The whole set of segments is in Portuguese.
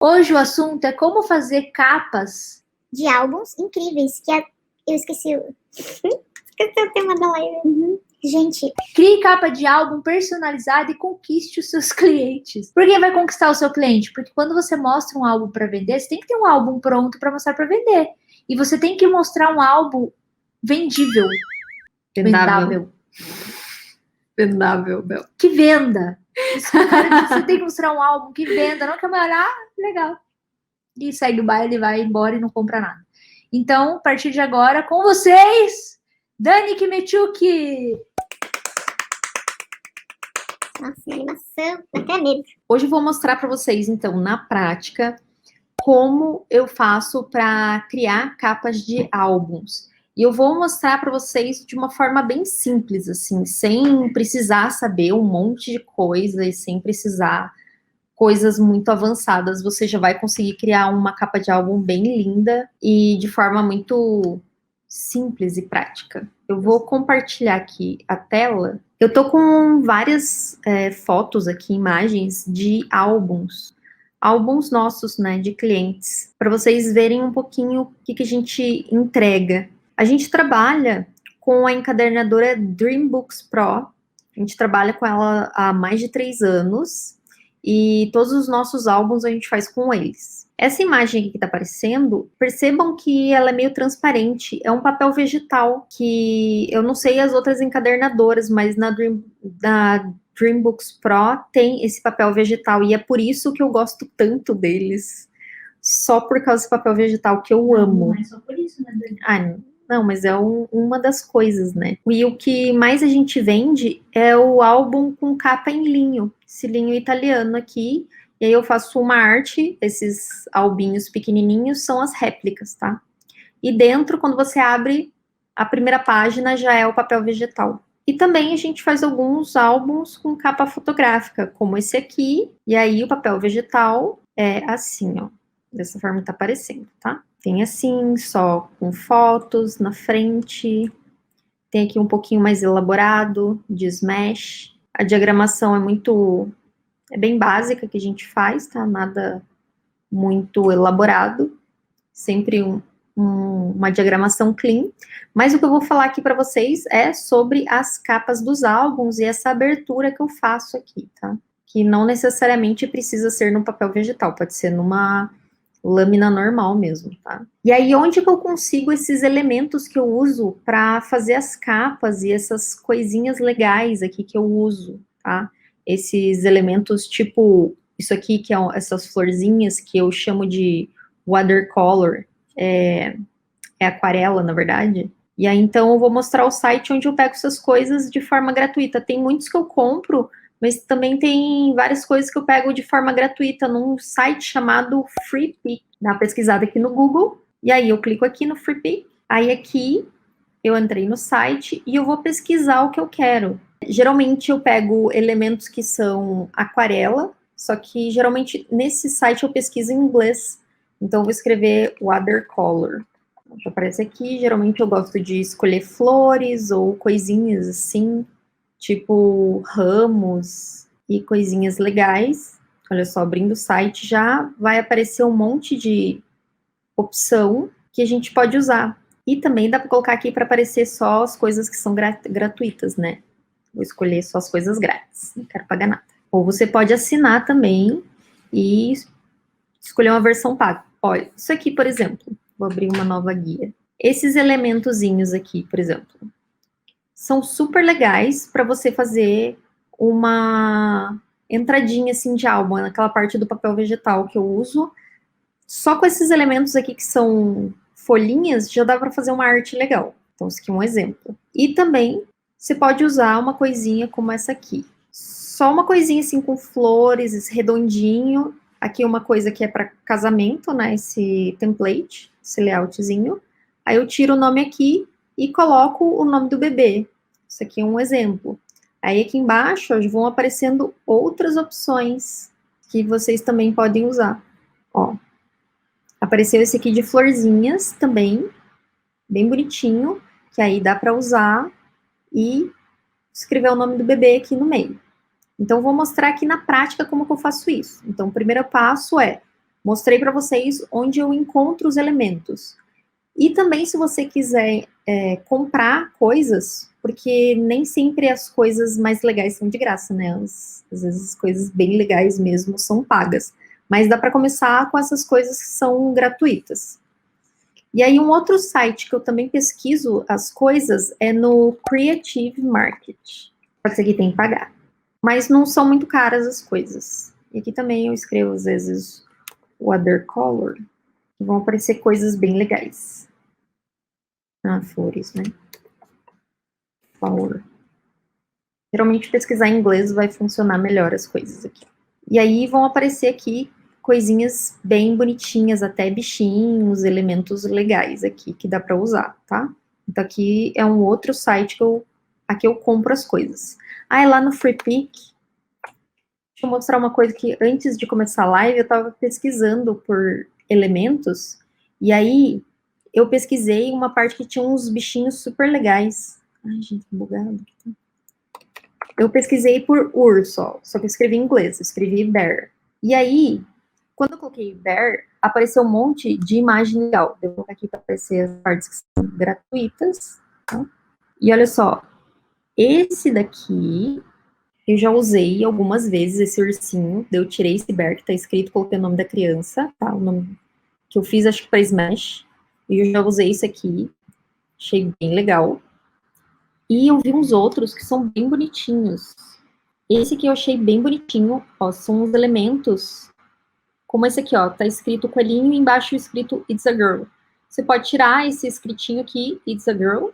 Hoje o assunto é como fazer capas de álbuns incríveis, eu esqueci esqueci o tema da live. Gente, crie capa de álbum personalizada e conquiste os seus clientes. Por que vai conquistar o seu cliente? Porque quando você mostra um álbum para vender, você tem que ter um álbum pronto para mostrar para vender. E você tem que mostrar um álbum vendível. Vendável. Vendável. Que venda. Isso que eu quero dizer, você tem que mostrar um álbum que venda, não que a mulher, legal. E segue o baile, vai embora e não compra nada. Então, a partir de agora, com vocês, Dani Kimetchuk. Nossa, animação, até medo. Hoje eu vou mostrar para vocês, então, na prática, como eu faço para criar capas de álbuns. E eu vou mostrar para vocês de uma forma bem simples, assim, sem precisar saber um monte de coisa e sem precisar coisas muito avançadas. Você já vai conseguir criar uma capa de álbum bem linda e de forma muito simples e prática. Eu vou compartilhar aqui a tela. Eu tô com várias fotos aqui, imagens de álbuns nossos, né, de clientes, para vocês verem um pouquinho o que a gente entrega. A gente trabalha com a encadernadora Dreambooks Pro, a gente trabalha com ela há mais de 3 anos, e todos os nossos álbuns a gente faz com eles. Essa imagem aqui que está aparecendo, percebam que ela é meio transparente, é um papel vegetal, que eu não sei as outras encadernadoras, mas na Dreambooks Pro tem esse papel vegetal, e é por isso que eu gosto tanto deles. Só por causa desse papel vegetal que eu amo. Não é só por isso, né, Dani? Não, mas é uma das coisas, né? E o que mais a gente vende é o álbum com capa em linho, esse linho italiano aqui. E aí eu faço uma arte, esses albinhos pequenininhos são as réplicas, tá? E dentro, quando você abre a primeira página, já é o papel vegetal. E também a gente faz alguns álbuns com capa fotográfica, como esse aqui. E aí o papel vegetal é assim, ó. Dessa forma que tá aparecendo, tá? Tem assim, só com fotos na frente. Tem aqui um pouquinho mais elaborado, de smash. A diagramação é bem básica que a gente faz, tá? Nada muito elaborado. Sempre uma diagramação clean. Mas o que eu vou falar aqui para vocês é sobre as capas dos álbuns e essa abertura que eu faço aqui, tá? Que não necessariamente precisa ser no papel vegetal, pode ser numa lâmina normal mesmo, tá? E aí, onde que eu consigo esses elementos que eu uso para fazer as capas e essas coisinhas legais aqui que eu uso, tá? Esses elementos tipo, isso aqui que é essas florzinhas que eu chamo de watercolor, é aquarela, na verdade. E aí, então, eu vou mostrar o site onde eu pego essas coisas de forma gratuita. Tem muitos que eu compro, mas também tem várias coisas que eu pego de forma gratuita num site chamado FreePic. Dá uma pesquisada aqui no Google, e aí eu clico aqui no FreePic. Aí aqui eu entrei no site e eu vou pesquisar o que eu quero. Geralmente eu pego elementos que são aquarela, só que geralmente nesse site eu pesquiso em inglês. Então eu vou escrever watercolor. Já aparece aqui, geralmente eu gosto de escolher flores ou coisinhas assim, tipo ramos e coisinhas legais. Olha só, abrindo o site já vai aparecer um monte de opção que a gente pode usar. E também dá para colocar aqui para aparecer só as coisas que são gratuitas, né? Vou escolher só as coisas grátis, não quero pagar nada. Ou você pode assinar também e escolher uma versão paga. Olha, isso aqui, por exemplo, vou abrir uma nova guia. Esses elementozinhos aqui, por exemplo, são super legais para você fazer uma entradinha assim de álbum, naquela parte do papel vegetal que eu uso. Só com esses elementos aqui que são folhinhas, já dá para fazer uma arte legal. Então, esse aqui é um exemplo. E também, você pode usar uma coisinha como essa aqui. Só uma coisinha assim com flores, esse redondinho. Aqui uma coisa que é para casamento, né? Esse template, esse layoutzinho. Aí eu tiro o nome aqui e coloco o nome do bebê. Isso aqui é um exemplo. Aí aqui embaixo ó, vão aparecendo outras opções que vocês também podem usar. Ó, apareceu esse aqui de florzinhas também, bem bonitinho, que aí dá para usar e escrever o nome do bebê aqui no meio. Então, vou mostrar aqui na prática como que eu faço isso. Então, o primeiro passo é mostrei para vocês onde eu encontro os elementos. E também, se você quiser comprar coisas, porque nem sempre as coisas mais legais são de graça, né? Às vezes as coisas bem legais mesmo são pagas. Mas dá para começar com essas coisas que são gratuitas. E aí, um outro site que eu também pesquiso as coisas é no Creative Market. Pode ser que tem que pagar. Mas não são muito caras as coisas. E aqui também eu escrevo, às vezes, watercolor. Vão aparecer coisas bem legais. Ah, flores, né? Flower. Geralmente pesquisar em inglês vai funcionar melhor as coisas aqui. E aí vão aparecer aqui coisinhas bem bonitinhas, até bichinhos, elementos legais aqui que dá para usar, tá? Então aqui é um outro site que aqui eu compro as coisas. Ah, é lá no Free Pick. Deixa eu mostrar uma coisa que antes de começar a live eu estava pesquisando por elementos e aí eu pesquisei uma parte que tinha uns bichinhos super legais. Ai, gente, bugado. Eu pesquisei por urso, ó, só que eu escrevi em inglês, eu escrevi bear. E aí, quando eu coloquei bear, apareceu um monte de imagem legal. Eu vou colocar aqui para aparecer as partes que são gratuitas. Tá? E olha só, esse daqui eu já usei algumas vezes, esse ursinho. Eu tirei esse bear que tá escrito, coloquei o nome da criança, tá? O nome que eu fiz, acho que para Smash. E eu já usei isso aqui, achei bem legal. E eu vi uns outros que são bem bonitinhos. Esse aqui eu achei bem bonitinho, ó, são os elementos, como esse aqui, ó, tá escrito coelhinho e embaixo escrito It's a Girl. Você pode tirar esse escritinho aqui, It's a Girl,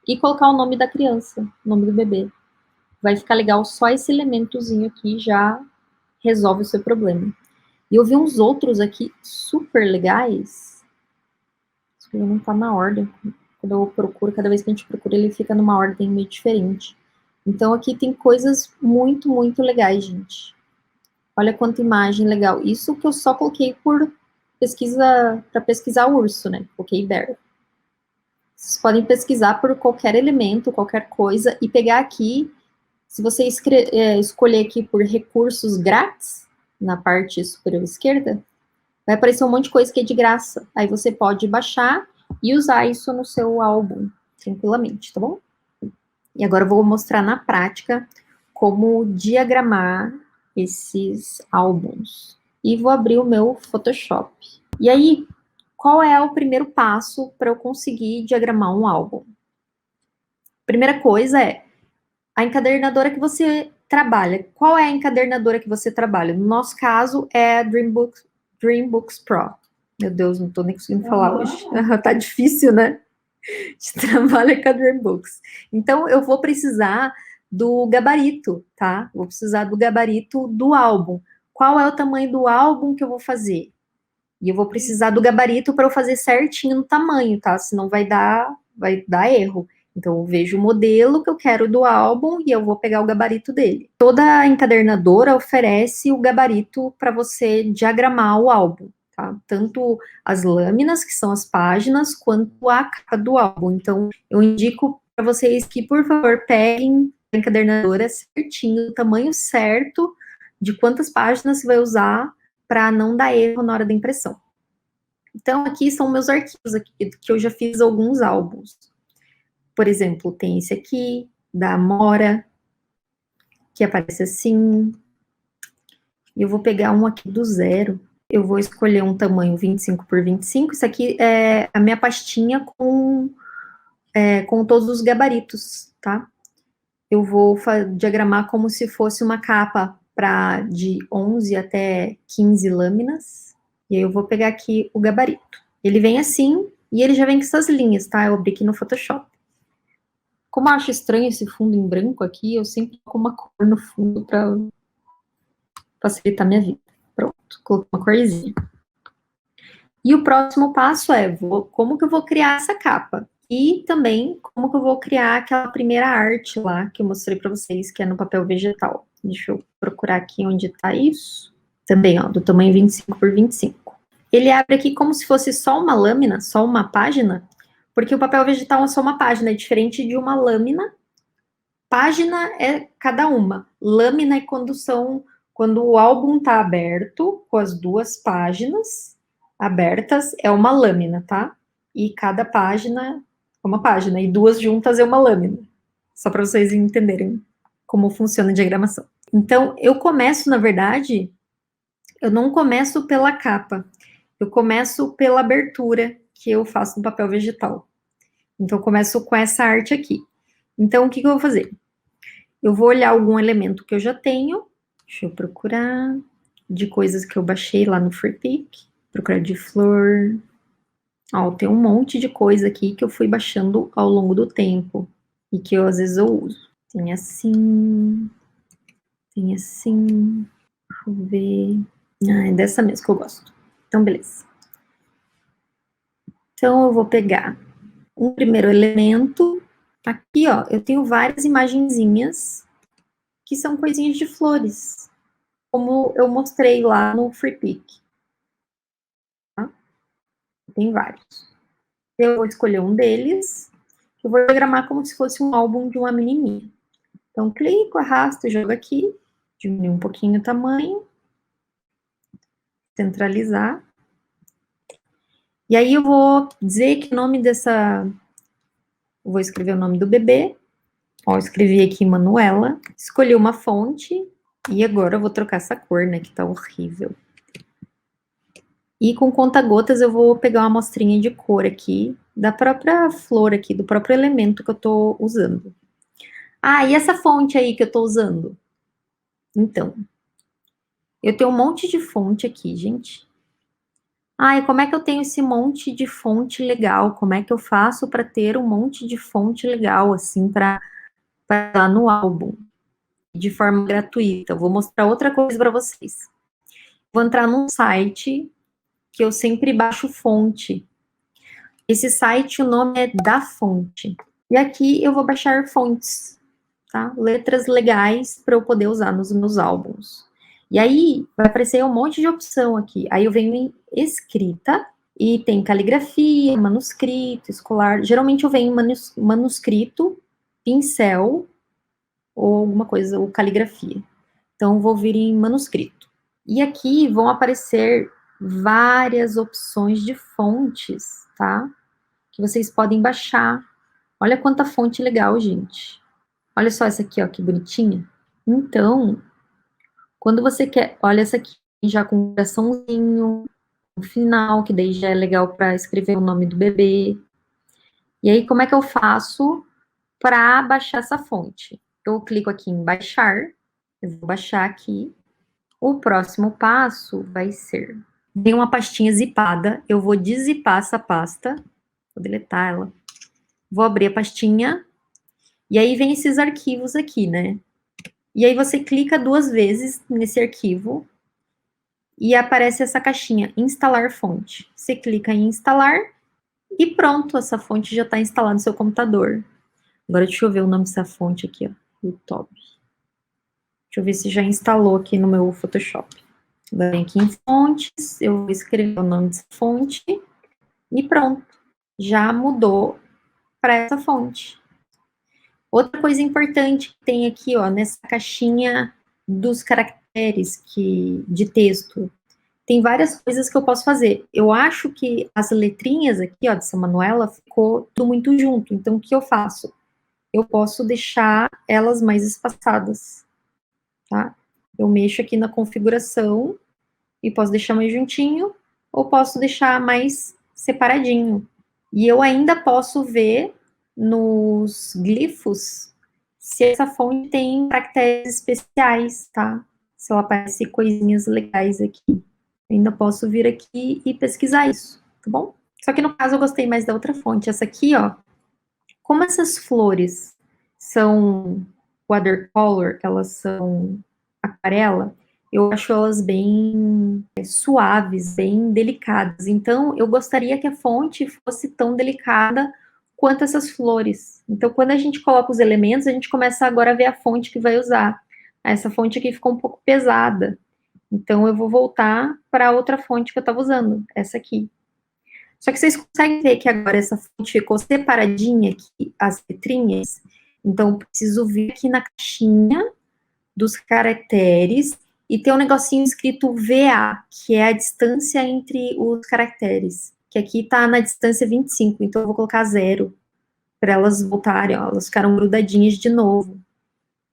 e colocar o nome da criança, o nome do bebê. Vai ficar legal, só esse elementozinho aqui já resolve o seu problema. E eu vi uns outros aqui super legais. Isso aqui não tá na ordem. Quando eu procuro, cada vez que a gente procura, ele fica numa ordem meio diferente. Então, aqui tem coisas muito, muito legais, gente. Olha quanta imagem legal. Isso que eu só coloquei por pesquisa, para pesquisar urso, né? Coloquei bear. Vocês podem pesquisar por qualquer elemento, qualquer coisa, e pegar aqui, se você escolher aqui por recursos grátis, na parte superior esquerda, vai aparecer um monte de coisa que é de graça. Aí você pode baixar e usar isso no seu álbum, tranquilamente, tá bom? E agora eu vou mostrar na prática como diagramar esses álbuns. E vou abrir o meu Photoshop. E aí, qual é o primeiro passo para eu conseguir diagramar um álbum? Primeira coisa é a encadernadora que você trabalha. Qual é a encadernadora que você trabalha? No nosso caso, é a Dreambooks Pro. Meu Deus, não estou nem conseguindo falar hoje. Tá difícil, né? De trabalho com a Dreambooks. Então, eu vou precisar do gabarito, tá? Vou precisar do gabarito do álbum. Qual é o tamanho do álbum que eu vou fazer? E eu vou precisar do gabarito para eu fazer certinho no tamanho, tá? Senão vai dar erro. Então, eu vejo o modelo que eu quero do álbum e eu vou pegar o gabarito dele. Toda encadernadora oferece o gabarito para você diagramar o álbum, tá? Tanto as lâminas, que são as páginas, quanto a capa do álbum. Então, eu indico para vocês que, por favor, peguem a encadernadora certinho, o tamanho certo de quantas páginas você vai usar para não dar erro na hora da impressão. Então, aqui são meus arquivos aqui, que eu já fiz alguns álbuns. Por exemplo, tem esse aqui, da Amora, que aparece assim. E eu vou pegar um aqui do zero. Eu vou escolher um tamanho 25 por 25. Isso aqui é a minha pastinha com todos os gabaritos, tá? Eu vou diagramar como se fosse uma capa de 11 até 15 lâminas. E aí eu vou pegar aqui o gabarito. Ele vem assim, e ele já vem com essas linhas, tá? Eu abri aqui no Photoshop. Como eu acho estranho esse fundo em branco aqui, eu sempre coloco uma cor no fundo para facilitar minha vida. Pronto, coloquei uma corzinha. E o próximo passo é, como que eu vou criar essa capa? E também, como que eu vou criar aquela primeira arte lá, que eu mostrei para vocês, que é no papel vegetal. Deixa eu procurar aqui onde tá isso. Também, ó, do tamanho 25 por 25. Ele abre aqui como se fosse só uma lâmina, só uma página, porque o papel vegetal é só uma página, é diferente de uma lâmina. Página é cada uma. Lâmina é quando são Quando o álbum tá aberto, com as 2 páginas abertas, é uma lâmina, tá? E cada página é uma página, e 2 juntas é uma lâmina. Só para vocês entenderem como funciona a diagramação. Então, eu começo, na verdade, eu não começo pela capa, eu começo pela abertura que eu faço no papel vegetal. Então, eu começo com essa arte aqui. Então, o que eu vou fazer? Eu vou olhar algum elemento que eu já tenho. Deixa eu procurar de coisas que eu baixei lá no Freepik. Procurar de flor. Ó, tem um monte de coisa aqui que eu fui baixando ao longo do tempo. E que eu, às vezes, eu uso. Tem assim. Tem assim. Deixa eu ver. Ah, é dessa mesmo que eu gosto. Então, beleza. Então, eu vou pegar um primeiro elemento. Aqui, ó, eu tenho várias imagenzinhas que são coisinhas de flores, como eu mostrei lá no Freepik. Tá? Tem vários. Eu vou escolher um deles, eu vou diagramar como se fosse um álbum de uma menininha. Então, clico, arrasto, jogo aqui, diminuir um pouquinho o tamanho, centralizar. E aí eu vou dizer que o nome dessa... Eu vou escrever o nome do bebê. Ó, escrevi aqui Manuela, escolhi uma fonte, e agora eu vou trocar essa cor, né, que tá horrível. E com conta-gotas eu vou pegar uma amostrinha de cor aqui, da própria flor aqui, do próprio elemento que eu tô usando. Ah, e essa fonte aí que eu tô usando? Então, eu tenho um monte de fonte aqui, gente. Ah, e como é que eu tenho esse monte de fonte legal? Como é que eu faço para ter um monte de fonte legal, assim, para lá no álbum? De forma gratuita. Eu vou mostrar outra coisa para vocês. Vou entrar num site que eu sempre baixo fonte. Esse site, o nome é Da Fonte. E aqui eu vou baixar fontes, tá? Letras legais para eu poder usar nos meus álbuns. E aí vai aparecer um monte de opção aqui. Aí eu venho em escrita e tem caligrafia, manuscrito, escolar. Geralmente eu venho em manuscrito, pincel ou alguma coisa, ou caligrafia. Então, vou vir em manuscrito. E aqui vão aparecer várias opções de fontes, tá? Que vocês podem baixar. Olha quanta fonte legal, gente. Olha só essa aqui, ó, que bonitinha. Então, quando você quer... Olha essa aqui, já com um coraçãozinho no final, que daí já é legal para escrever o nome do bebê. E aí, como é que eu faço para baixar essa fonte? Eu clico aqui em baixar. Eu vou baixar aqui. O próximo passo vai ser... Tem uma pastinha zipada, eu vou dizipar essa pasta, vou deletar ela. Vou abrir a pastinha, e aí vem esses arquivos aqui, né? E aí você clica 2 vezes nesse arquivo, e aparece essa caixinha, instalar fonte. Você clica em instalar, e pronto, essa fonte já está instalada no seu computador. Agora deixa eu ver o nome dessa fonte aqui, ó, YouTube. Deixa eu ver se já instalou aqui no meu Photoshop. Venho aqui em fontes, eu vou escrever o nome dessa fonte e pronto, já mudou para essa fonte. Outra coisa importante que tem aqui, ó, nessa caixinha dos caracteres de texto, tem várias coisas que eu posso fazer. Eu acho que as letrinhas aqui, ó, dessa Manuela, ficou tudo muito junto. Então, o que eu faço? Eu posso deixar elas mais espaçadas, tá? Eu mexo aqui na configuração e posso deixar mais juntinho ou posso deixar mais separadinho. E eu ainda posso ver nos glifos se essa fonte tem caracteres especiais, tá? Se ela aparece coisinhas legais aqui. Eu ainda posso vir aqui e pesquisar isso, tá bom? Só que no caso eu gostei mais da outra fonte. Essa aqui, ó, como essas flores são watercolor, elas são aquarela, eu acho elas bem suaves, bem delicadas. Então, eu gostaria que a fonte fosse tão delicada quanto essas flores. Então, quando a gente coloca os elementos, a gente começa agora a ver a fonte que vai usar. Essa fonte aqui ficou um pouco pesada. Então, eu vou voltar para outra fonte que eu estava usando, essa aqui. Só que vocês conseguem ver que agora essa fonte ficou separadinha aqui, as letrinhas. Então, eu preciso vir aqui na caixinha dos caracteres e tem um negocinho escrito VA, que é a distância entre os caracteres, que aqui tá na distância 25, então eu vou colocar 0, para elas voltarem, ó, elas ficaram grudadinhas de novo.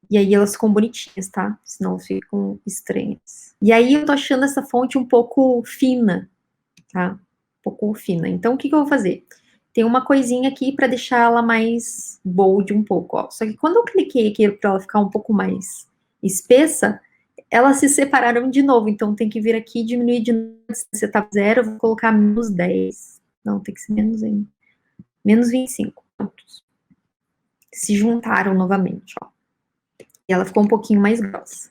E aí elas ficam bonitinhas, tá? Senão ficam estranhas. E aí eu tô achando essa fonte um pouco fina, tá? Um pouco fina. Então o que eu vou fazer? Tem uma coisinha aqui para deixar ela mais bold um pouco, ó. Só que quando eu cliquei aqui para ela ficar um pouco mais espessa, elas se separaram de novo. Então tem que vir aqui e diminuir de novo. Se tá 0, eu vou colocar menos 10. Não, tem que ser menos ainda. Menos 25. Prontos. Se juntaram novamente, ó. E ela ficou um pouquinho mais grossa.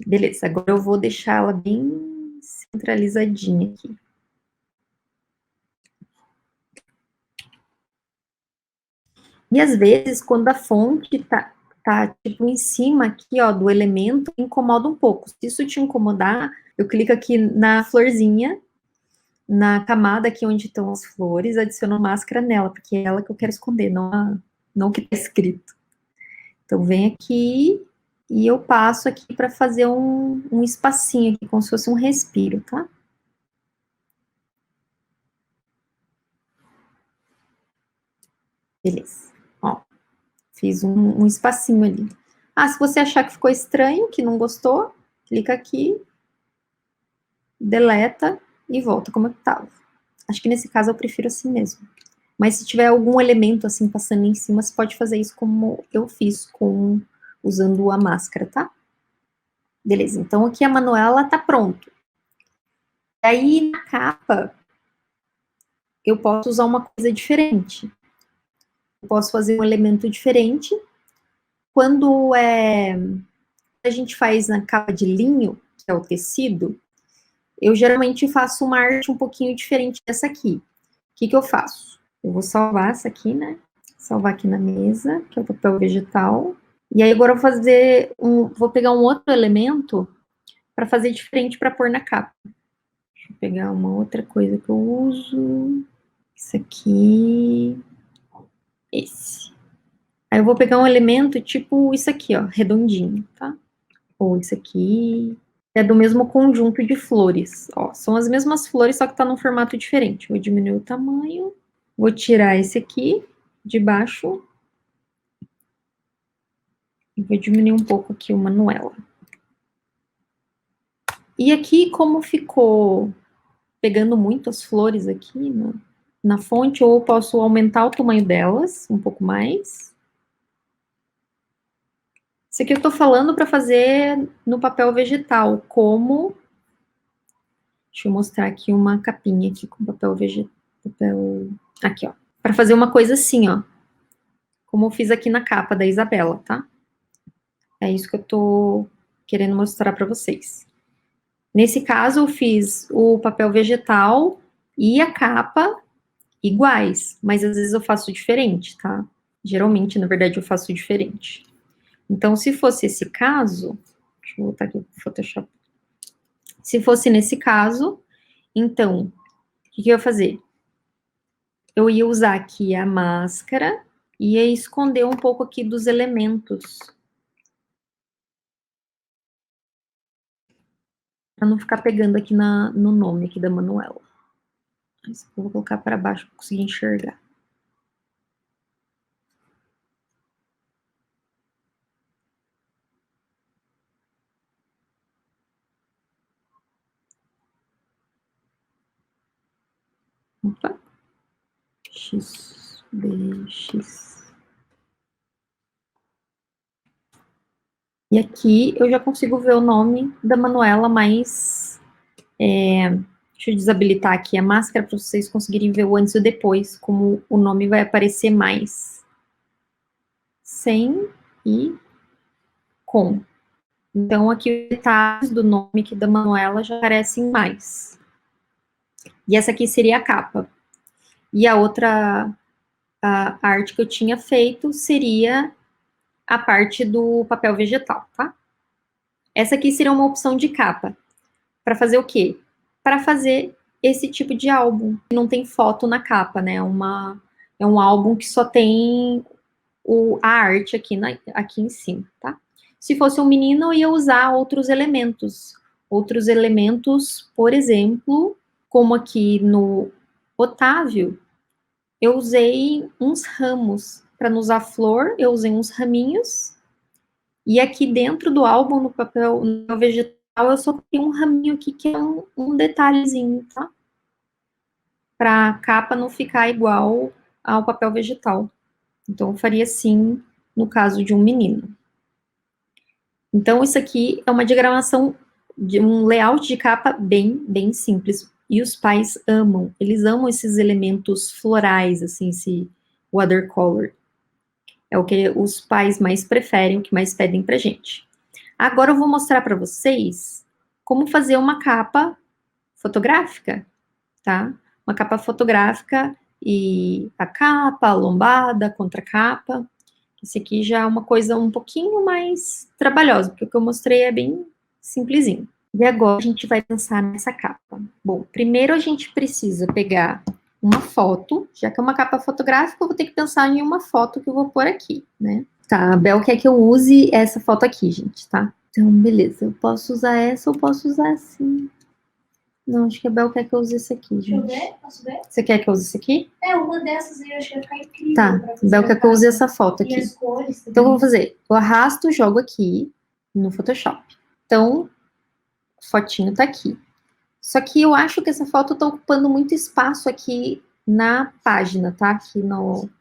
Beleza, agora eu vou deixar ela bem centralizadinha aqui. E às vezes, quando a fonte tá tipo em cima aqui, ó, do elemento, incomoda um pouco. Se isso te incomodar, eu clico aqui na florzinha, na camada aqui onde estão as flores, adiciono máscara nela, porque é ela que eu quero esconder, não o que tá escrito. Então, vem aqui e eu passo aqui para fazer um espacinho aqui, como se fosse um respiro, tá? Beleza. Ó, fiz um espacinho ali. Ah, se você achar que ficou estranho, que não gostou, clica aqui, deleta e volta como estava. Acho que nesse caso eu prefiro assim mesmo. Mas se tiver algum elemento assim passando em cima, você pode fazer isso como eu fiz usando a máscara, tá? Beleza, então aqui a Manuela tá pronto. Aí na capa, eu posso usar uma coisa diferente. Eu posso fazer um elemento diferente. Quando a gente faz na capa de linho, que é o tecido, eu geralmente faço uma arte um pouquinho diferente dessa aqui. O que eu faço? Eu vou salvar essa aqui, né? Salvar aqui na mesa, que é o papel vegetal. E aí agora eu vou pegar um outro elemento para fazer diferente para pôr na capa. Deixa eu pegar uma outra coisa que eu uso. Isso aqui. Esse. Aí eu vou pegar um elemento tipo isso aqui, ó, redondinho, tá? Ou isso aqui. É do mesmo conjunto de flores, ó. São as mesmas flores, só que tá num formato diferente. Vou diminuir o tamanho. Vou tirar esse aqui de baixo. E vou diminuir um pouco aqui o Manuela. E aqui, como ficou pegando muito as flores aqui na fonte, ou eu posso aumentar o tamanho delas um pouco mais. Isso aqui eu tô falando para fazer no papel vegetal, como... Deixa eu mostrar aqui uma capinha aqui com papel vegetal. Aqui, ó. Para fazer uma coisa assim, ó. Como eu fiz aqui na capa da Isabela, tá? É isso que eu tô querendo mostrar para vocês. Nesse caso, eu fiz o papel vegetal e a capa iguais, mas às vezes eu faço diferente, tá? Geralmente, na verdade, eu faço diferente. Então, se fosse esse caso, deixa eu voltar aqui pro Photoshop. Se fosse nesse caso, então, o que eu ia fazer? Eu ia usar aqui a máscara e ia esconder um pouco aqui dos elementos. Para não ficar pegando aqui no nome aqui da Manuela. Eu vou colocar para baixo para conseguir enxergar. Opa. X, B, X. E aqui eu já consigo ver o nome da Manuela, mas deixa eu desabilitar aqui a máscara para vocês conseguirem ver o antes e o depois, como o nome vai aparecer mais. Sem e com. Então, aqui os detalhes do nome aqui da Manuela já aparecem mais. E essa aqui seria a capa. E a outra a arte que eu tinha feito seria a parte do papel vegetal, tá? Essa aqui seria uma opção de capa. Para fazer o quê? Para fazer esse tipo de álbum. Não tem foto na capa, né? É um álbum que só tem a arte aqui em cima, tá? Se fosse um menino, eu ia usar outros elementos. Outros elementos, por exemplo, como aqui no Otávio, eu usei uns ramos. Para não usar flor, eu usei uns raminhos. E aqui dentro do álbum, no papel vegetal, eu só tenho um raminho aqui, que é um detalhezinho, tá? Para a capa não ficar igual ao papel vegetal. Então, eu faria assim no caso de um menino. Então, isso aqui é uma diagramação de um layout de capa bem simples. E os pais amam, eles amam esses elementos florais, assim, esse watercolor. É o que os pais mais preferem, o que mais pedem pra gente. Agora eu vou mostrar para vocês como fazer uma capa fotográfica, tá? Uma capa fotográfica e a capa, a lombada, a contracapa. Esse aqui já é uma coisa um pouquinho mais trabalhosa, porque o que eu mostrei é bem simplesinho. E agora a gente vai pensar nessa capa. Bom, primeiro a gente precisa pegar uma foto, já que é uma capa fotográfica, eu vou ter que pensar em uma foto que eu vou pôr aqui, né? Tá, a Bel quer que eu use essa foto aqui, gente, tá? Então, beleza, eu posso usar essa ou posso usar assim. Não, acho que a Bel quer que eu use esse aqui, gente. Deixa eu ver, posso ver? Você quer que eu use esse aqui? É, uma dessas aí eu acho que vai ficar incrível. Tá, a Bel quer que eu use essa foto E aqui. as cores também. Então, eu vou fazer, eu arrasto, jogo aqui no Photoshop. Então, a fotinho tá aqui. Só que eu acho que essa foto tá ocupando muito espaço aqui na página, tá? Aqui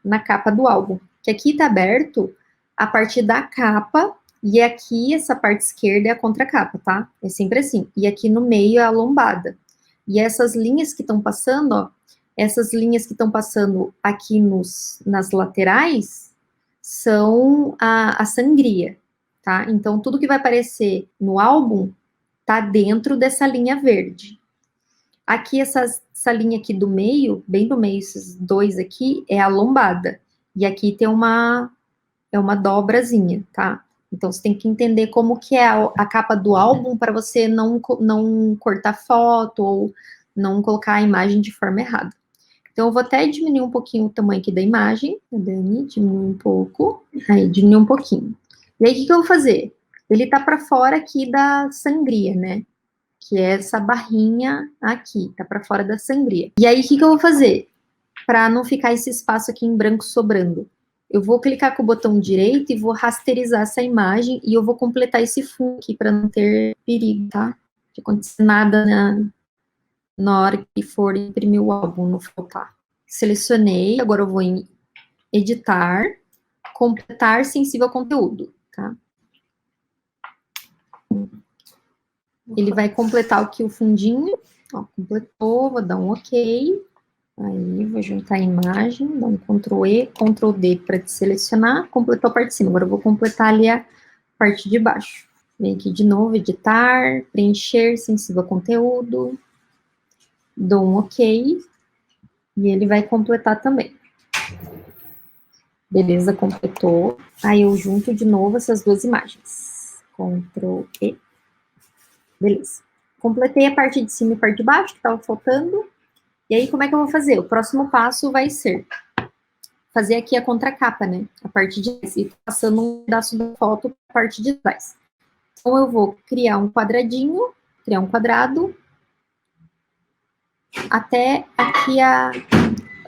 na capa do álbum. Que aqui tá aberto a partir da capa, e aqui essa parte esquerda é a contracapa, tá? É sempre assim. E aqui no meio é a lombada. E essas linhas que estão passando, ó, essas linhas que estão passando aqui nas laterais são a sangria, tá? Então, tudo que vai aparecer no álbum tá dentro dessa linha verde. Aqui, essa linha aqui do meio, bem do meio, esses dois aqui, é a lombada. E aqui tem uma dobrazinha, tá? Então, você tem que entender como que é a capa do álbum para você não cortar foto ou não colocar a imagem de forma errada. Então, eu vou até diminuir um pouquinho o tamanho aqui da imagem. A Dani, diminui um pouco. Aí, diminui um pouquinho. E aí, o que eu vou fazer? Ele tá para fora aqui da sangria, né? Que é essa barrinha aqui, tá para fora da sangria. E aí, o que eu vou fazer? Para não ficar esse espaço aqui em branco sobrando. Eu vou clicar com o botão direito e vou rasterizar essa imagem e eu vou completar esse fundo aqui para não ter perigo, tá? De acontecer nada na hora que for imprimir o álbum, não faltar. Selecionei, agora eu vou em editar, completar sensível ao conteúdo, tá? Ele vai completar aqui o fundinho, ó, completou, vou dar um OK. Aí, vou juntar a imagem, dar um Ctrl E, Ctrl D para selecionar, completou a parte de cima. Agora eu vou completar ali a parte de baixo. Vem aqui de novo, editar, preencher, sensível a conteúdo. Dou um OK. E ele vai completar também. Beleza, completou. Aí eu junto de novo essas duas imagens. Ctrl E. Beleza. Completei a parte de cima e a parte de baixo, que estava faltando. E aí, como é que eu vou fazer? O próximo passo vai ser fazer aqui a contracapa, né? A parte de trás. E passando um pedaço da foto para a parte de trás. Então, eu vou criar um quadradinho, criar um quadrado, até aqui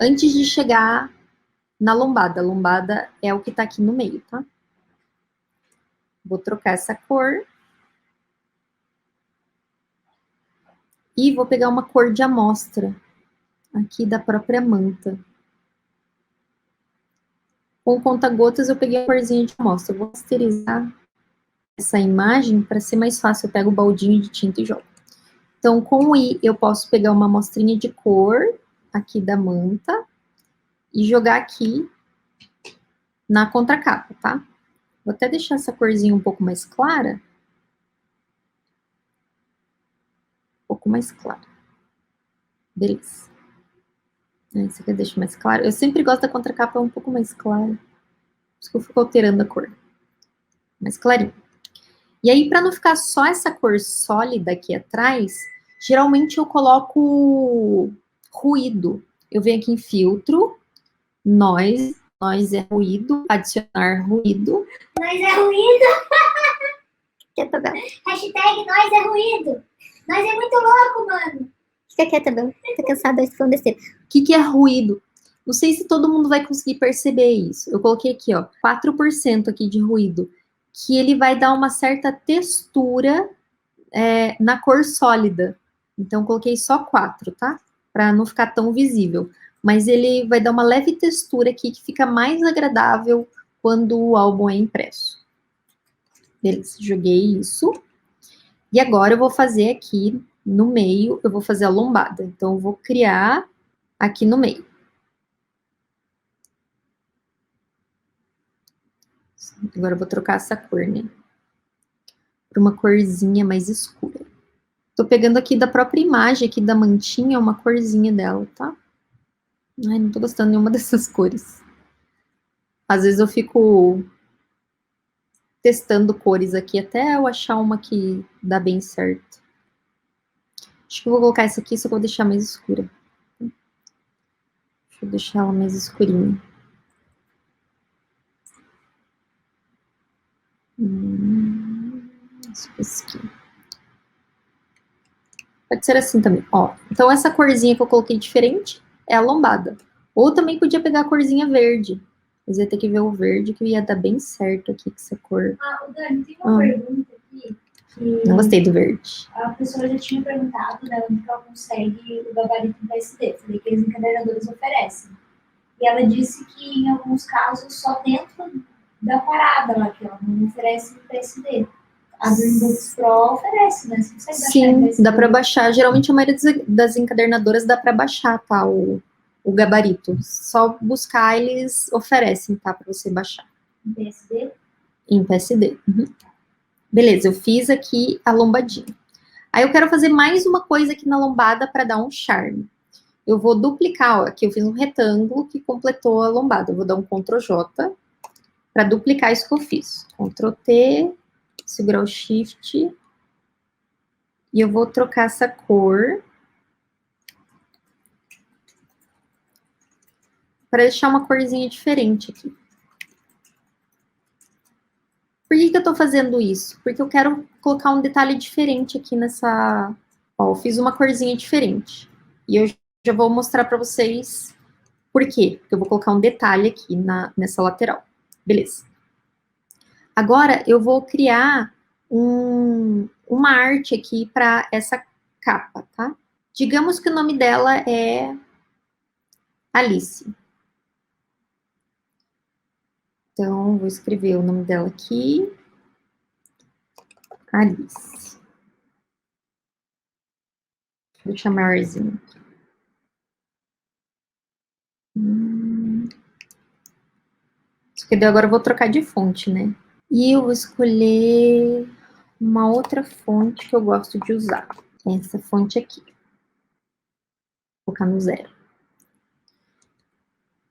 antes de chegar na lombada. A lombada é o que tá aqui no meio, tá? Vou trocar essa cor. E vou pegar uma cor de amostra, aqui da própria manta. Com conta-gotas eu peguei a corzinha de amostra. Eu vou rasterizar essa imagem para ser mais fácil. Eu pego o baldinho de tinta e jogo. Então, com o I, eu posso pegar uma amostrinha de cor aqui da manta e jogar aqui na contracapa, tá? Vou até deixar essa corzinha um pouco mais clara. Um pouco mais clara. Beleza. Esse aqui eu deixo mais claro. Eu sempre gosto da contracapa um pouco mais clara. Por isso que eu fico alterando a cor. Mais clarinho. E aí, para não ficar só essa cor sólida aqui atrás, geralmente eu coloco ruído. Eu venho aqui em filtro, noise, Nós é ruído, adicionar ruído. Nós é ruído. Quieta, Bel. Hashtag nós é ruído. Nós é muito louco, mano. Fica quieta, Bel. Tô cansada de falando besteira. O que é ruído? Não sei se todo mundo vai conseguir perceber isso. Eu coloquei aqui, ó, 4% aqui de ruído, que ele vai dar uma certa textura na cor sólida. Então, coloquei só 4, tá? Para não ficar tão visível. Mas ele vai dar uma leve textura aqui que fica mais agradável quando o álbum é impresso. Beleza, joguei isso. E agora eu vou fazer aqui no meio, eu vou fazer a lombada. Então, eu vou criar aqui no meio. Agora eu vou trocar essa cor, né? Para uma corzinha mais escura. Tô pegando aqui da própria imagem, aqui da mantinha, uma corzinha dela, tá? Ai, não tô gostando de nenhuma dessas cores. Às vezes eu fico testando cores aqui, até eu achar uma que dá bem certo. Acho que eu vou colocar essa aqui, só vou deixar mais escura. Deixa eu deixar ela mais escurinha. Isso aqui. Pode ser assim também, ó. Então essa corzinha que eu coloquei diferente é a lombada. Ou também podia pegar a corzinha verde. Mas ia ter que ver o verde, que ia dar bem certo aqui com essa cor. O Dani, tem uma pergunta aqui. Não gostei do verde. A pessoa já tinha perguntado, né, onde ela consegue o gabarito do PSD. Falei que as encadernadoras oferecem. E ela disse que em alguns casos só dentro da parada lá, que ela não oferece o PSD. A Dreambooks Pro oferece, né? Você consegue baixar. Sim, dá para baixar. Geralmente a maioria das encadernadoras dá para baixar, tá? O gabarito. Só buscar, eles oferecem, tá? Para você baixar. Em PSD? Em PSD. Uhum. Beleza, eu fiz aqui a lombadinha. Aí eu quero fazer mais uma coisa aqui na lombada para dar um charme. Eu vou duplicar, ó, aqui eu fiz um retângulo que completou a lombada. Eu vou dar um Ctrl J para duplicar isso que eu fiz. Ctrl T, segurar o Shift. E eu vou trocar essa cor para deixar uma corzinha diferente aqui. Por que eu tô fazendo isso? Porque eu quero colocar um detalhe diferente aqui nessa... Ó, eu fiz uma corzinha diferente. E eu já vou mostrar para vocês por quê. Porque eu vou colocar um detalhe aqui nessa lateral. Beleza. Agora, eu vou criar uma arte aqui para essa capa, tá? Digamos que o nome dela é Alice. Então, vou escrever o nome dela aqui. Alice. Vou chamar Arzinho. Isso que deu, agora eu vou trocar de fonte, né? E eu vou escolher uma outra fonte que eu gosto de usar. Essa fonte aqui. Vou colocar no 0.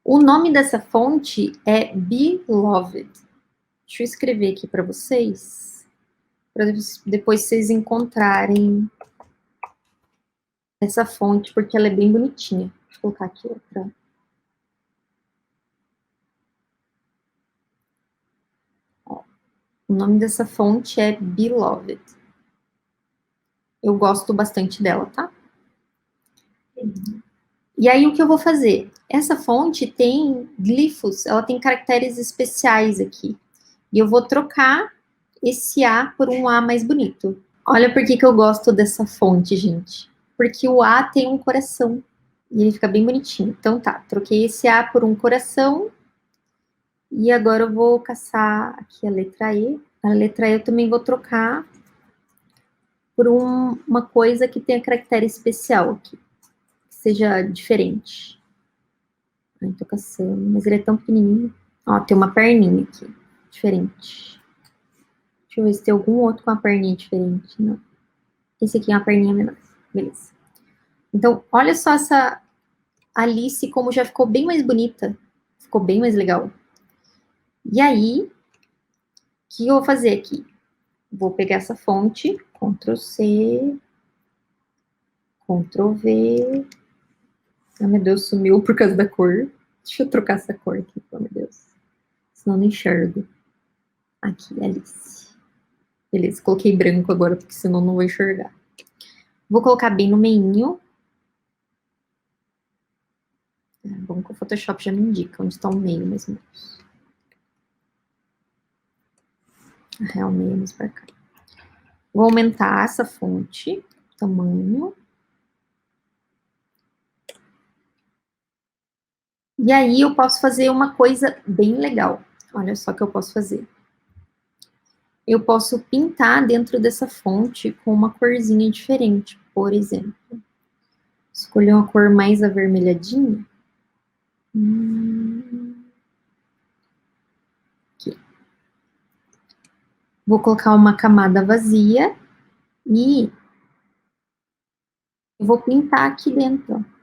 O nome dessa fonte é Beloved. Deixa eu escrever aqui para vocês, para depois vocês encontrarem essa fonte, porque ela é bem bonitinha. Deixa eu colocar aqui outra. Ó, o nome dessa fonte é Beloved. Eu gosto bastante dela, tá? E aí, o que eu vou fazer? Essa fonte tem glifos, ela tem caracteres especiais aqui. E eu vou trocar esse A por um A mais bonito. Olha por que eu gosto dessa fonte, gente. Porque o A tem um coração. E ele fica bem bonitinho. Então tá, troquei esse A por um coração. E agora eu vou caçar aqui a letra E. A letra E eu também vou trocar por uma coisa que tenha caractere especial aqui. Que seja diferente. Ai, tô caçando, mas ele é tão pequenininho. Ó, tem uma perninha aqui, diferente. Deixa eu ver se tem algum outro com uma perninha diferente. Não. Esse aqui é uma perninha menor. Beleza. Então, olha só essa Alice como já ficou bem mais bonita. Ficou bem mais legal. E aí, o que eu vou fazer aqui? Vou pegar essa fonte, Ctrl C, Ctrl V. Ai, meu Deus, sumiu por causa da cor. Deixa eu trocar essa cor aqui, pelo amor de Deus. Senão eu não enxergo. Aqui, Alice. Beleza, coloquei branco agora, porque senão não vou enxergar. Vou colocar bem no meinho. É bom que o Photoshop já me indica onde está o meio, mais ou menos. A real meio mais pra cá. Vou aumentar essa fonte, tamanho. E aí eu posso fazer uma coisa bem legal. Olha só o que eu posso fazer. Eu posso pintar dentro dessa fonte com uma corzinha diferente, por exemplo. Escolher uma cor mais avermelhadinha. Aqui. Vou colocar uma camada vazia e eu vou pintar aqui dentro, ó.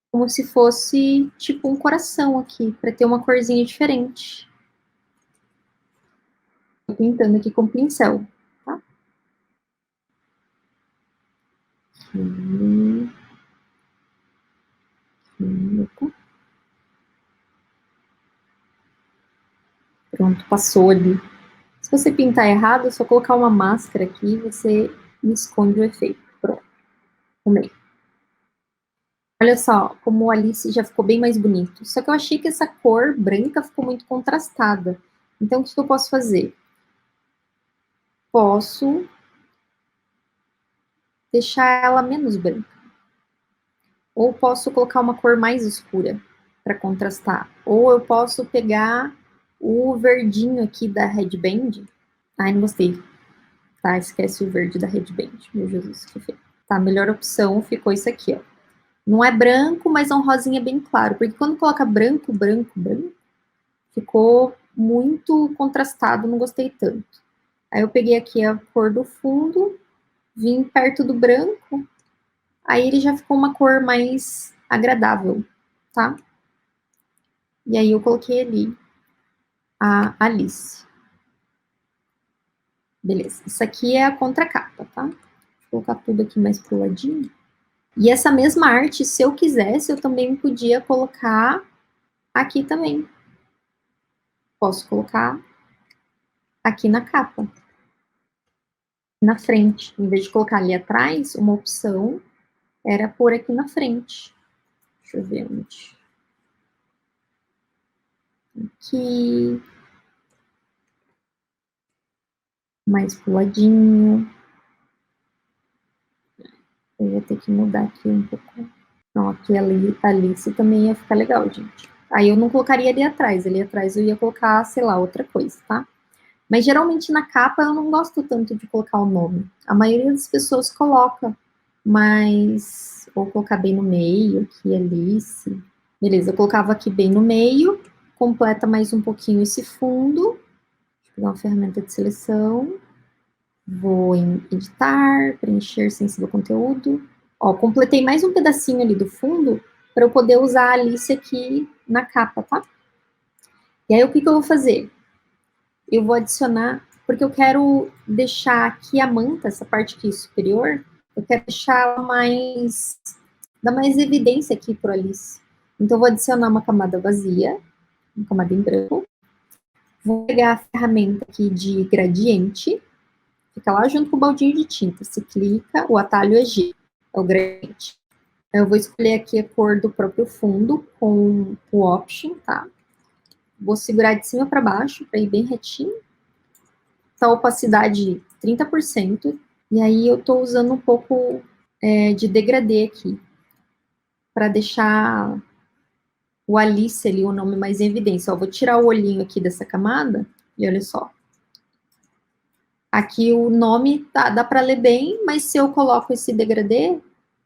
Como se fosse tipo um coração aqui, para ter uma corzinha diferente. Tô pintando aqui com pincel, tá? Pronto, passou ali. Se você pintar errado, é só colocar uma máscara aqui e você esconde o efeito. Pronto. Arrumei. Olha só, como o Alice já ficou bem mais bonito. Só que eu achei que essa cor branca ficou muito contrastada. Então, o que eu posso fazer? Posso deixar ela menos branca. Ou posso colocar uma cor mais escura para contrastar. Ou eu posso pegar o verdinho aqui da headband. Ai, não gostei. Tá, esquece o verde da headband. Meu Jesus, que feio. Tá, a melhor opção ficou isso aqui, ó. Não é branco, mas é um rosinha bem claro. Porque quando coloca branco, ficou muito contrastado, não gostei tanto. Aí eu peguei aqui a cor do fundo, vim perto do branco, aí ele já ficou uma cor mais agradável, tá? E aí eu coloquei ali a Alice. Beleza, isso aqui é a contracapa, tá? Vou colocar tudo aqui mais pro ladinho. E essa mesma arte, se eu quisesse, eu também podia colocar aqui também. Posso colocar aqui na capa. Na frente. Em vez de colocar ali atrás, uma opção era pôr aqui na frente. Deixa eu ver onde. Aqui. Mais pro ladinho. Eu vou ter que mudar aqui um pouco. Não, aqui ali, Alice também ia ficar legal, gente. Aí eu não colocaria ali atrás. Ali atrás eu ia colocar, sei lá, outra coisa, tá? Mas geralmente na capa eu não gosto tanto de colocar o nome. A maioria das pessoas coloca, mas vou colocar bem no meio, aqui, Alice. Beleza, eu colocava aqui bem no meio, completa mais um pouquinho esse fundo. Vou pegar uma ferramenta de seleção. Vou em editar, preencher sensível conteúdo. Ó, completei mais um pedacinho ali do fundo para eu poder usar a Alice aqui na capa, tá? E aí o que eu vou fazer? Eu vou adicionar, porque eu quero deixar aqui a manta, essa parte aqui superior, eu quero deixar mais, dar mais evidência aqui pro Alice. Então, eu vou adicionar uma camada vazia, uma camada em branco. Vou pegar a ferramenta aqui de gradiente, fica lá junto com o baldinho de tinta. Você clica, o atalho é G, é o gradiente. Eu vou escolher aqui a cor do próprio fundo com o Option, tá? Vou segurar de cima para baixo, para ir bem retinho. Essa opacidade 30%. E aí eu tô usando um pouco de degradê aqui. Para deixar o Alice ali, o nome mais em evidência. Ó, vou tirar o olhinho aqui dessa camada. E olha só. Aqui o nome dá para ler bem, mas se eu coloco esse degradê,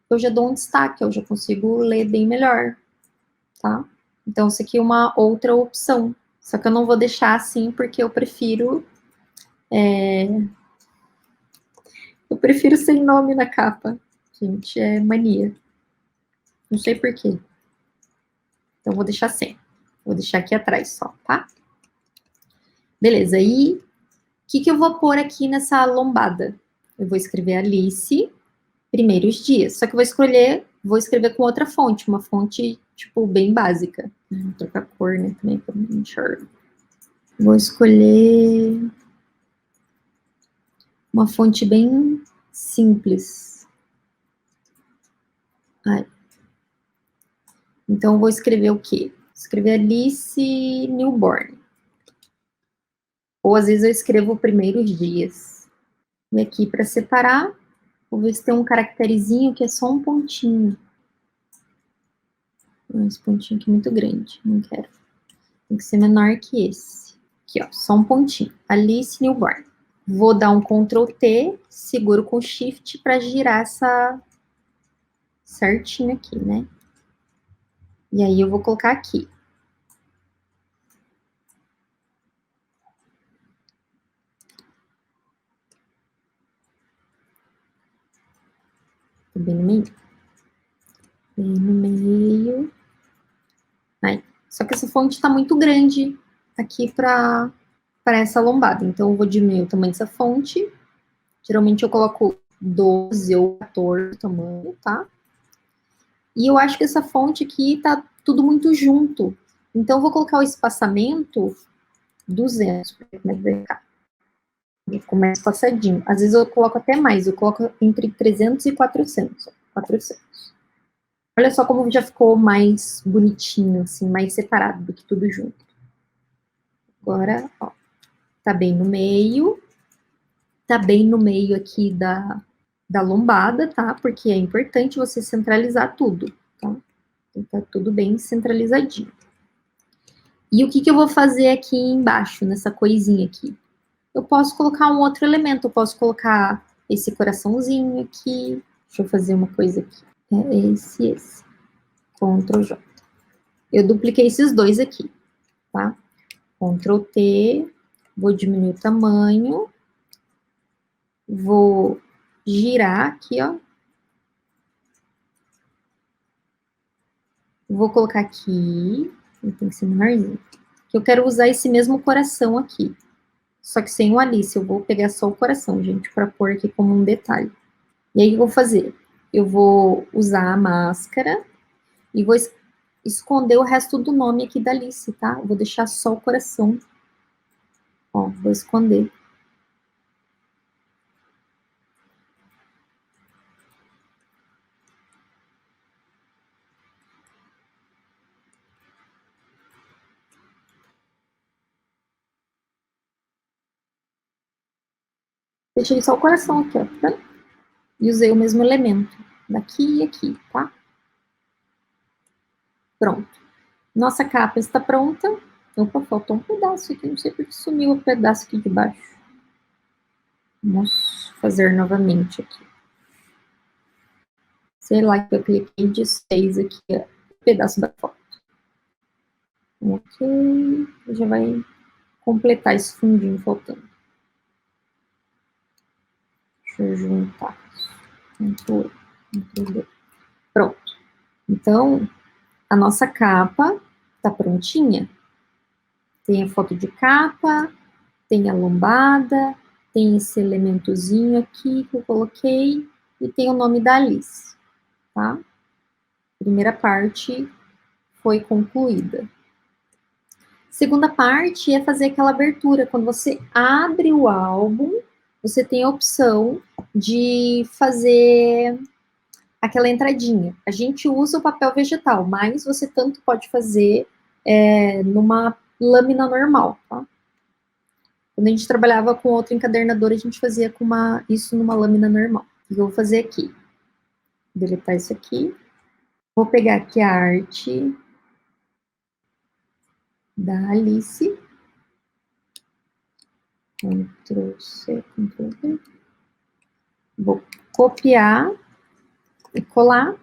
eu já dou um destaque, eu já consigo ler bem melhor. Tá? Então, isso aqui é uma outra opção. Só que eu não vou deixar assim, porque eu prefiro... Eu prefiro sem nome na capa. Gente, é mania. Não sei por quê. Então, vou deixar sem. Vou deixar aqui atrás só, tá? Beleza, e o que eu vou pôr aqui nessa lombada? Eu vou escrever Alice, primeiros dias. Só que eu vou escrever com outra fonte, uma fonte tipo, bem básica. Vou trocar a cor, né, também, pra não enxergar. Vou escolher uma fonte bem simples. Ai. Então, eu vou escrever o quê? Escrever Alice Newborn. Ou, às vezes, eu escrevo primeiros dias. E aqui, para separar, vou ver se tem um caracterezinho que é só um pontinho. Esse pontinho aqui é muito grande, não quero. Tem que ser menor que esse. Aqui, ó, só um pontinho. Alice Newborn. Vou dar um Ctrl T, seguro com Shift para girar essa certinho aqui, né? E aí eu vou colocar aqui. Bem no meio. Bem no meio. Aí. Só que essa fonte tá muito grande aqui para essa lombada. Então, eu vou diminuir o tamanho dessa fonte. Geralmente eu coloco 12 ou 14 tamanho, tá? E eu acho que essa fonte aqui tá tudo muito junto. Então, eu vou colocar o espaçamento 200, para ver como é que vai ficar. Começa passadinho. Às vezes eu coloco até mais, eu coloco entre 300 e 400. 400. Olha só como já ficou mais bonitinho, assim, mais separado do que tudo junto. Agora, ó, tá bem no meio. Tá bem no meio aqui da lombada, tá? Porque é importante você centralizar tudo, tá? Então, tá tudo bem centralizadinho. E o que que eu vou fazer aqui embaixo, nessa coisinha aqui? Eu posso colocar um outro elemento, eu posso colocar esse coraçãozinho aqui. Deixa eu fazer uma coisa aqui. É esse. Ctrl J. Eu dupliquei esses dois aqui, tá? Ctrl T, vou diminuir o tamanho, vou girar aqui, ó. Vou colocar aqui, tem que ser menorzinho, que eu quero usar esse mesmo coração aqui. Só que sem o Alice, eu vou pegar só o coração, gente, para pôr aqui como um detalhe. E aí, o que eu vou fazer? Eu vou usar a máscara e vou esconder o resto do nome aqui da Alice, tá? Eu vou deixar só o coração. Ó, vou esconder. Deixei só o coração aqui, ó, tá? E usei o mesmo elemento, daqui e aqui, tá? Pronto. Nossa capa está pronta. Opa, faltou um pedaço aqui, não sei porque sumiu o pedaço aqui de baixo. Vamos fazer novamente aqui. Sei lá que eu cliquei e desfez aqui ó, o pedaço da foto. Ok, já vai completar esse fundinho faltando. Deixa eu juntar. Pronto. Então, a nossa capa tá prontinha. Tem a foto de capa, tem a lombada, tem esse elementozinho aqui que eu coloquei e tem o nome da Alice, tá? Primeira parte foi concluída. Segunda parte é fazer aquela abertura. Quando você abre o álbum, você tem a opção de fazer aquela entradinha. A gente usa o papel vegetal, mas você tanto pode fazer numa lâmina normal, tá? Quando a gente trabalhava com outra encadernadora, a gente fazia com isso numa lâmina normal. O que eu vou fazer aqui? Deletar isso aqui. Vou pegar aqui a arte da Alice. Ctrl C, Ctrl V. Vou copiar e colar.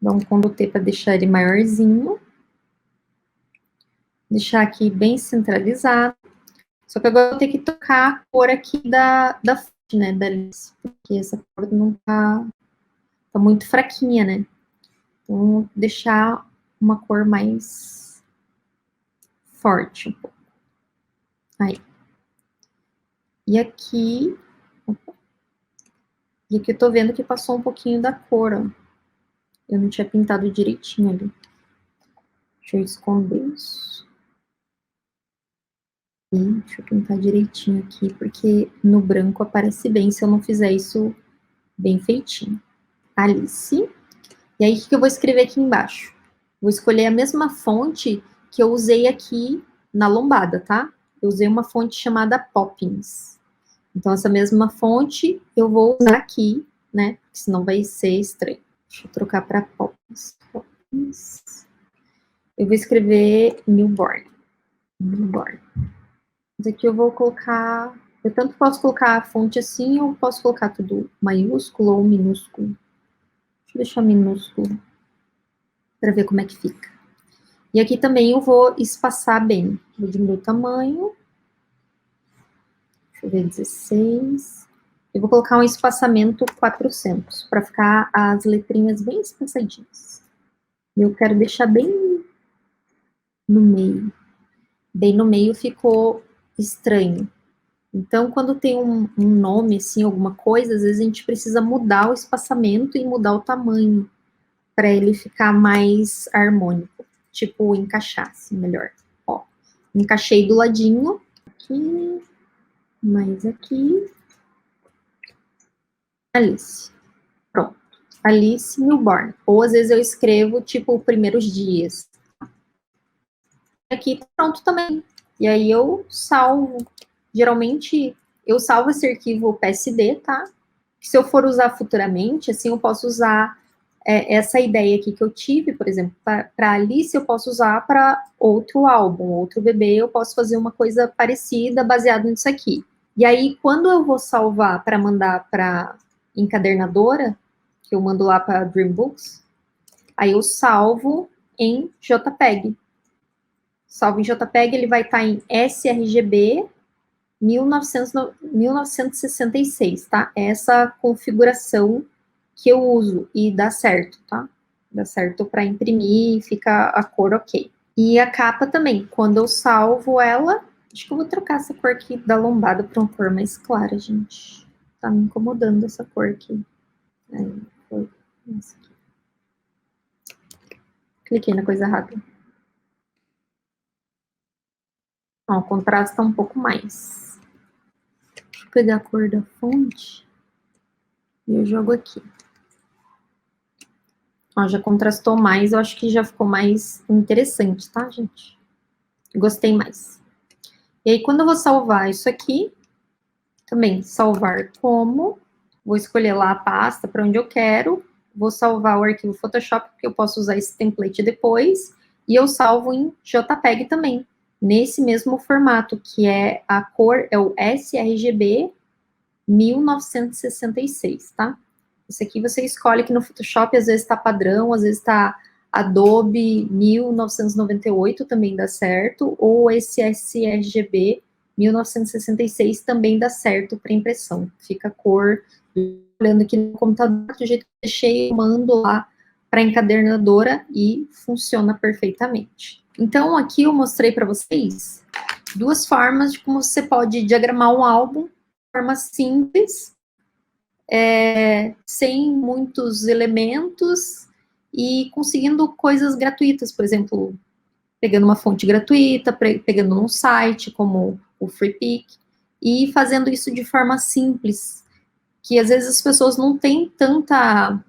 Dá um Ctrl T para deixar ele maiorzinho. Deixar aqui bem centralizado. Só que agora eu vou ter que trocar a cor aqui da fonte, né, da Alice. Porque essa cor não tá muito fraquinha, né? Então, vou deixar uma cor mais forte um pouco. Aí. E aqui... Opa. E aqui eu tô vendo que passou um pouquinho da cor, ó. Eu não tinha pintado direitinho ali. Deixa eu esconder isso. E deixa eu pintar direitinho aqui, porque no branco aparece bem se eu não fizer isso bem feitinho. Alice. E aí, o que eu vou escrever aqui embaixo? Vou escolher a mesma fonte que eu usei aqui na lombada, tá? Eu usei uma fonte chamada Poppins. Então, essa mesma fonte eu vou usar aqui, né? Porque senão vai ser estranho. Deixa eu trocar para Poppins. Poppins. Eu vou escrever Newborn. Newborn. Mas aqui eu vou colocar... Eu tanto posso colocar a fonte assim, ou posso colocar tudo maiúsculo ou minúsculo. Deixa eu deixar minúsculo, para ver como é que fica. E aqui também eu vou espaçar bem. Vou diminuir o tamanho. Deixa eu ver, 16. Eu vou colocar um espaçamento 400, para ficar as letrinhas bem espaçadinhas. Eu quero deixar bem no meio. Bem no meio ficou estranho. Então, quando tem um nome, assim, alguma coisa, às vezes a gente precisa mudar o espaçamento e mudar o tamanho, para ele ficar mais harmônico. Tipo, encaixar, assim, melhor. Ó, encaixei do ladinho, aqui, mais aqui. Alice. Pronto. Alice Newborn. Ou às vezes eu escrevo, tipo, primeiros dias. Aqui, pronto também. E aí eu salvo. Geralmente, eu salvo esse arquivo PSD, tá? Se eu for usar futuramente, assim, eu posso usar essa ideia aqui que eu tive, por exemplo, para Alice, eu posso usar para outro álbum, outro bebê, eu posso fazer uma coisa parecida, baseado nisso aqui. E aí, quando eu vou salvar para mandar para encadernadora, que eu mando lá para Dreambooks, aí eu salvo em JPEG. Salvo em JPEG, ele vai estar em sRGB 1966, tá? Essa configuração que eu uso e dá certo, tá? Dá certo para imprimir, fica a cor ok. E a capa também, quando eu salvo ela, acho que eu vou trocar essa cor aqui da lombada para uma cor mais clara, gente. Tá me incomodando essa cor aqui. Aí, foi essa aqui. Cliquei na coisa errada. Ó, o contraste tá um pouco mais. Deixa eu pegar a cor da fonte e eu jogo aqui. Ó, já contrastou mais, eu acho que já ficou mais interessante, tá, gente? Gostei mais. E aí, quando eu vou salvar isso aqui, também salvar como, vou escolher lá a pasta para onde eu quero, vou salvar o arquivo Photoshop, porque eu posso usar esse template depois, e eu salvo em JPEG também, nesse mesmo formato, que é a cor, é o sRGB 1966, tá? Esse aqui você escolhe que no Photoshop, às vezes está padrão, às vezes está Adobe 1998, também dá certo, ou esse sRGB 1966 também dá certo para impressão. Fica a cor, olhando aqui no computador, do jeito que eu deixei, eu mando lá para a encadernadora e funciona perfeitamente. Então, aqui eu mostrei para vocês duas formas de como você pode diagramar um álbum de forma simples, sem muitos elementos e conseguindo coisas gratuitas, por exemplo, pegando uma fonte gratuita, pegando um site como o FreePic e fazendo isso de forma simples, que às vezes as pessoas não têm tanta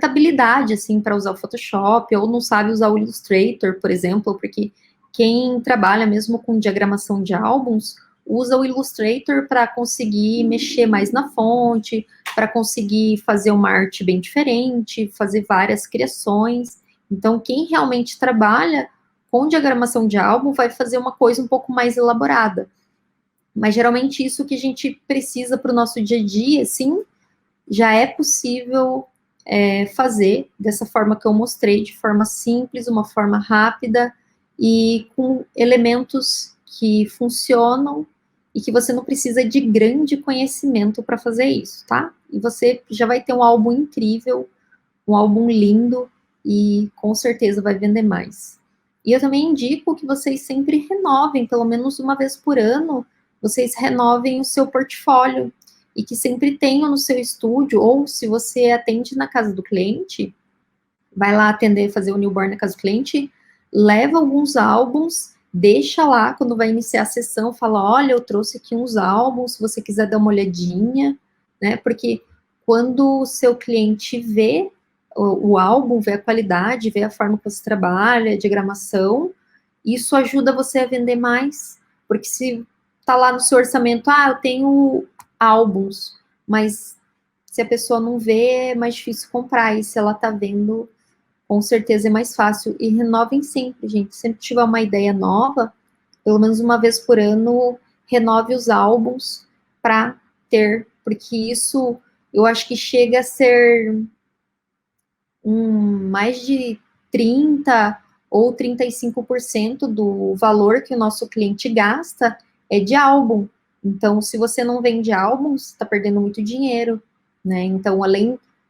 habilidade assim para usar o Photoshop ou não sabe usar o Illustrator, por exemplo, porque quem trabalha mesmo com diagramação de álbuns usa o Illustrator para conseguir mexer mais na fonte, para conseguir fazer uma arte bem diferente, fazer várias criações. Então, quem realmente trabalha com diagramação de álbum vai fazer uma coisa um pouco mais elaborada. Mas, geralmente, isso que a gente precisa para o nosso dia a dia, assim, já é possível fazer dessa forma que eu mostrei, de forma simples, uma forma rápida e com elementos que funcionam e que você não precisa de grande conhecimento para fazer isso, tá? E você já vai ter um álbum incrível, um álbum lindo e com certeza vai vender mais. E eu também indico que vocês sempre renovem, pelo menos uma vez por ano, vocês renovem o seu portfólio e que sempre tenham no seu estúdio, ou se você atende na casa do cliente, vai lá atender, fazer o newborn na casa do cliente, leva alguns álbuns, deixa lá, quando vai iniciar a sessão, fala, olha, eu trouxe aqui uns álbuns, se você quiser dar uma olhadinha, né, porque quando o seu cliente vê o álbum, vê a qualidade, vê a forma que você trabalha, a diagramação, isso ajuda você a vender mais, porque se tá lá no seu orçamento, eu tenho álbuns, mas se a pessoa não vê, é mais difícil comprar, e se ela tá vendo, com certeza é mais fácil. E renovem sempre, gente. Sempre que tiver uma ideia nova, pelo menos uma vez por ano, renove os álbuns para ter, porque isso eu acho que chega a ser mais de 30 ou 35% do valor que o nosso cliente gasta é de álbum. Então, se você não vende álbuns, está perdendo muito dinheiro, né? Então,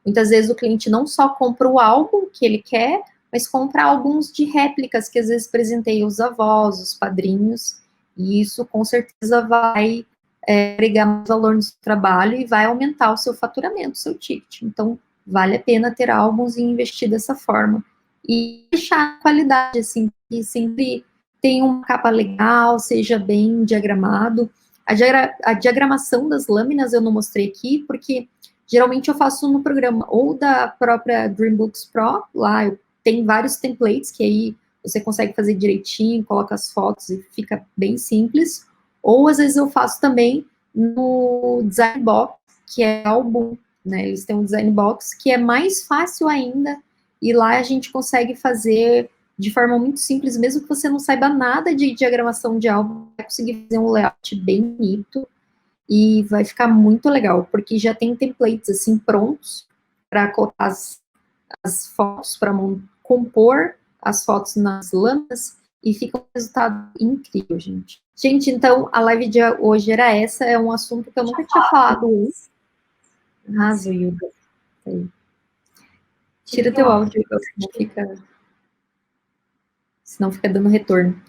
muitas vezes o cliente não só compra o álbum que ele quer, mas compra álbuns de réplicas que às vezes presenteia os avós, os padrinhos, e isso com certeza vai agregar mais valor no seu trabalho e vai aumentar o seu faturamento, o seu ticket. Então, vale a pena ter álbuns e investir dessa forma. E deixar a qualidade, assim, que sempre tenha uma capa legal, seja bem diagramado. A diagramação das lâminas eu não mostrei aqui, porque geralmente eu faço no programa ou da própria Dreambooks Pro, lá tem vários templates que aí você consegue fazer direitinho, coloca as fotos e fica bem simples, ou às vezes eu faço também no Design Box, que é álbum, né? Eles têm um Design Box que é mais fácil ainda, e lá a gente consegue fazer de forma muito simples, mesmo que você não saiba nada de diagramação de álbum, vai conseguir fazer um layout bem bonito e vai ficar muito legal, porque já tem templates assim prontos para colocar as fotos, para compor as fotos nas lâminas e fica um resultado incrível, gente. Gente, então a live de hoje era essa, é um assunto que eu nunca tinha falado antes. Arrasou, Hilda. Tira teu áudio, senão fica dando retorno.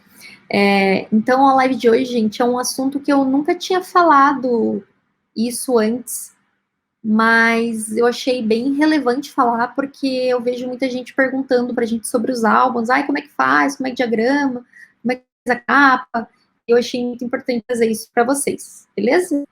Então, a live de hoje, gente, é um assunto que eu nunca tinha falado isso antes, mas eu achei bem relevante falar, porque eu vejo muita gente perguntando pra gente sobre os álbuns, como é que faz, como é que diagrama, como é que faz a capa, eu achei muito importante fazer isso para vocês, beleza?